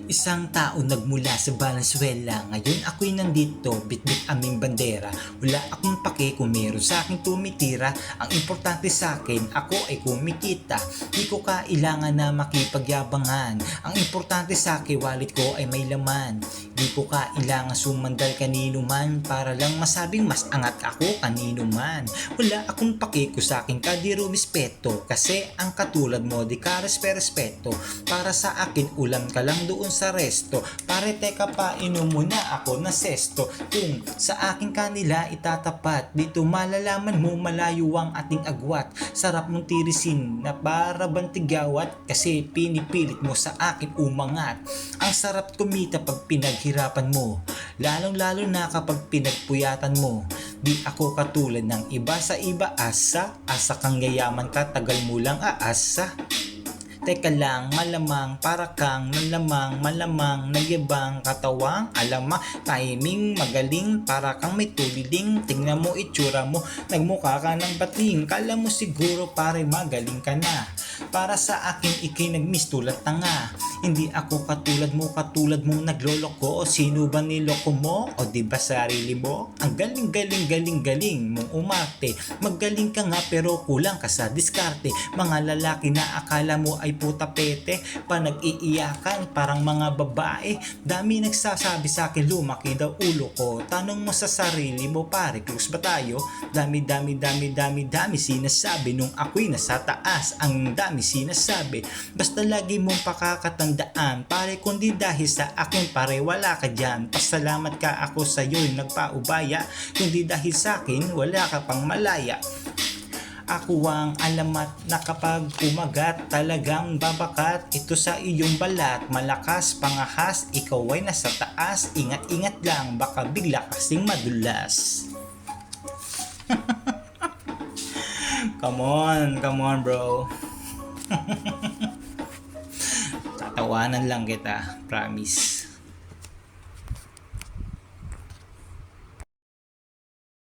Isang tao nagmula sa Valenzuela. Ngayon ako'y nandito, bitbit aming bandera. Wala akong pake kung meron sa akin tumitira. Ang importante sa akin, ako ay kumikita. Di ko kailangan na makipagyabangan. Ang importante sa akin, wallet ko ay may laman. Di ko kailangan sumandal kanino man para lang masabing mas angat ako kanino man. Wala akong pake ko sa akin kadiro respeto. Kasi ang katulad mo di ka respeto. Para sa akin ulam ka lang doon sa resto. Pare teka pa inom muna ako na sesto. Kung sa akin kanila itatapat, dito malalaman mo malayo ang ating agwat. Sarap mong tirisin na para bantigawat kasi pinipilit mo sa akin umangat. Ang sarap kumita pag pinaghirapan mo, lalong lalo na kapag pinagpuyatan mo. Di ako katulad ng iba sa iba asa kang yayaman ka tagal mo lang aasa. Teka lang, malamang, para kang nalamang, malamang, nagyabang, katawang, alama, timing, magaling, para kang may tuliling, tingnan mo itsura mo, nagmukha ka ng bating, kala mo siguro pare magaling ka na. Para sa akin, ikay nagmiss tulad tanga. Hindi ako katulad mong nagloloko. Sino ba niloko mo? O di ba sarili mo? Ang galing mong umarte. Magaling ka nga pero kulang ka sa diskarte. Mga lalaki na akala mo ay puta pete, pa nag-iiyakan parang mga babae. Dami nagsasabi sa akin lumaki daw ulo ko. Tanong mo sa sarili mo pare, close ba tayo? Dami sinasabi nung ako'y nasa taas. Ang dami sinasabi, basta lagi mong pakakatandaan pare, kundi dahil sa akin pare wala ka dyan. Pasalamat ka ako sa'yo'y nagpaubaya, kundi dahil sa akin wala ka pang malaya. Ako ang alamat na kapag kumagat talagang babakat ito sa iyong balat. Malakas pangahas, ikaw ay nasa taas. Ingat lang, baka bigla kasing madulas. Come on bro. Tatawanan lang kita, promise.